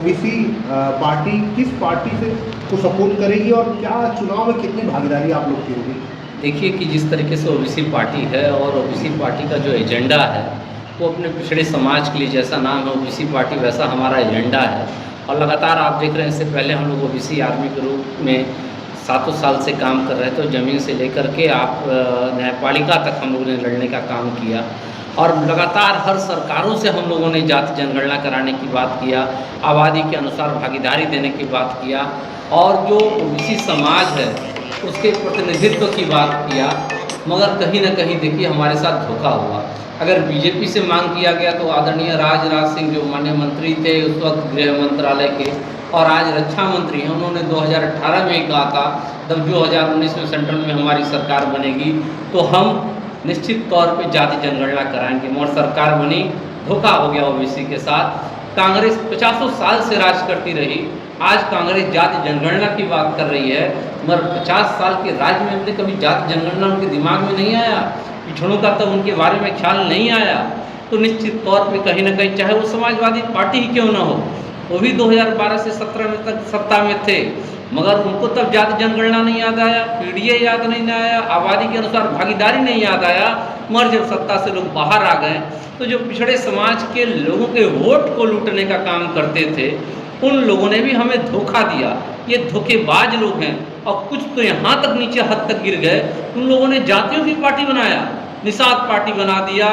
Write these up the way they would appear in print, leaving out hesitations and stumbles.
OBC party किस party से को सपोर्ट करेगी और क्या चुनाव में कितनी भागीदारी आप लोग की होगी? देखिए कि जिस तरीके से ओबीसी पार्टी है और ओबीसी पार्टी का जो एजेंडा है वो अपने पिछड़े समाज के लिए, जैसा नाम है ओबीसी पार्टी, वैसा हमारा एजेंडा है। और लगातार आप देख रहे हैं, इससे पहले हम लोग ओबीसी आर्मी के रूप में 7 साल से काम कर रहे थे। तो ज़मीन से लेकर के आप न्यायपालिका तक हम लोगों ने लड़ने का काम किया और लगातार हर सरकारों से हम लोगों ने जाति जनगणना कराने की बात किया, आबादी के अनुसार भागीदारी देने की बात किया और जो ओबीसी समाज है उसके प्रतिनिधित्व की बात किया। मगर कहीं ना कहीं देखिए हमारे साथ धोखा हुआ। अगर बीजेपी से मांग किया गया तो आदरणीय राजराज सिंह जो माननीय मंत्री थे उस वक्त गृह मंत्रालय के और आज रक्षा मंत्री हैं, उन्होंने 2018 में ही कहा था जब 2019 में सेंट्रल में हमारी सरकार बनेगी तो हम निश्चित तौर पे जाति जनगणना कराएंगे। मगर सरकार बनी, धोखा हो गया ओबीसी के साथ। कांग्रेस 50 साल से राज करती रही, आज कांग्रेस जाति जनगणना की बात कर रही है, मगर 50 साल के राज में हमने कभी जाति जनगणना उनके दिमाग में नहीं आया, पिछड़ों का तब उनके बारे में ख्याल नहीं आया। तो निश्चित तौर पे कहीं ना कहीं चाहे वो समाजवादी पार्टी ही क्यों ना हो, वो भी 2012 से 17 में तक सत्ता में थे, मगर उनको तब जाति जनगणना नहीं याद आया, पीडीए याद नहीं आया, आबादी के अनुसार भागीदारी नहीं याद आया। मगर जब सत्ता से लोग बाहर आ गए तो जो पिछड़े समाज के लोगों के वोट को लूटने का काम करते थे उन लोगों ने भी हमें धोखा दिया। ये धोखेबाज लोग हैं और कुछ तो यहाँ तक नीचे हद तक गिर गए। उन लोगों ने जातियों की पार्टी बनाया, निषाद पार्टी बना दिया,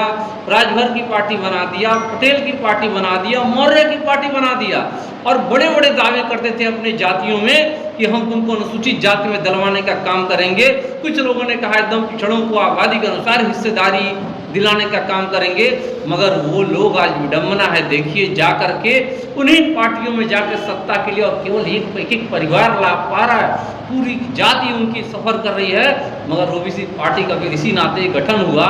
राजभर की पार्टी बना दिया, पटेल की पार्टी बना दिया, मौर्य की पार्टी बना दिया और बड़े बड़े दावे करते थे अपने जातियों में कि हम तुमको अनुसूचित जाति में दलवाने का काम करेंगे। कुछ लोगों ने कहा एकदम पिछड़ों को आबादी के अनुसार हिस्सेदारी दिलाने का काम करेंगे। मगर वो लोग आज विडम्बना है, देखिए जा करके उन्हीं पार्टियों में जाकर सत्ता के लिए और केवल एक परिवार लाभ पा रहा है, पूरी जाति उनकी सफ़र कर रही है। मगर ओबीसी पार्टी का भी इसी नाते गठन हुआ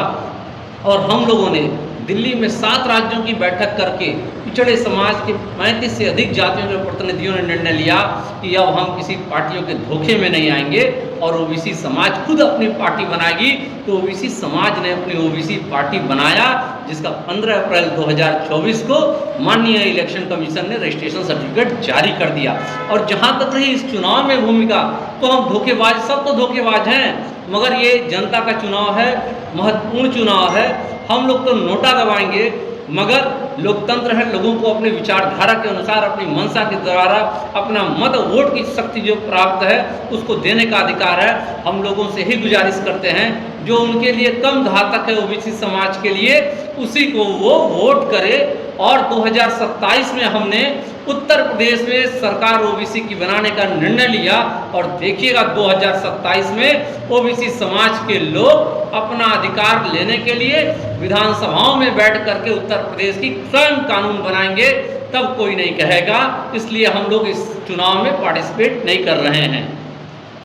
और हम लोगों ने दिल्ली में 7 राज्यों की बैठक करके पिछड़े समाज के 35 से अधिक जातियों के प्रतिनिधियों ने निर्णय लिया कि अब हम किसी पार्टियों के धोखे में नहीं आएंगे और ओबीसी समाज खुद अपनी पार्टी बनाएगी। तो ओबीसी समाज ने अपनी ओबीसी पार्टी बनाया, जिसका 15 अप्रैल 2024 को माननीय इलेक्शन कमीशन ने रजिस्ट्रेशन सर्टिफिकेट जारी कर दिया। और जहाँ तक रही इस चुनाव में भूमिका, तो हम धोखेबाज, सब तो धोखेबाज हैं, मगर ये जनता का चुनाव है, महत्वपूर्ण चुनाव है। हम लोग तो नोटा दबाएंगे, मगर लोकतंत्र है, लोगों को अपनी विचारधारा के अनुसार अपनी मंशा के द्वारा अपना मत वोट की शक्ति जो प्राप्त है उसको देने का अधिकार है। हम लोगों से ही गुजारिश करते हैं जो उनके लिए कम घातक है ओबीसी समाज के लिए, उसी को वो वोट करे। और 2027 में हमने उत्तर प्रदेश में सरकार ओबीसी की बनाने का निर्णय लिया और देखिएगा 2027 में ओबीसी समाज के लोग अपना अधिकार लेने के लिए विधानसभाओं में बैठ करके उत्तर प्रदेश की स्वयं कानून बनाएंगे, तब कोई नहीं कहेगा। इसलिए हम लोग इस चुनाव में पार्टिसिपेट नहीं कर रहे हैं।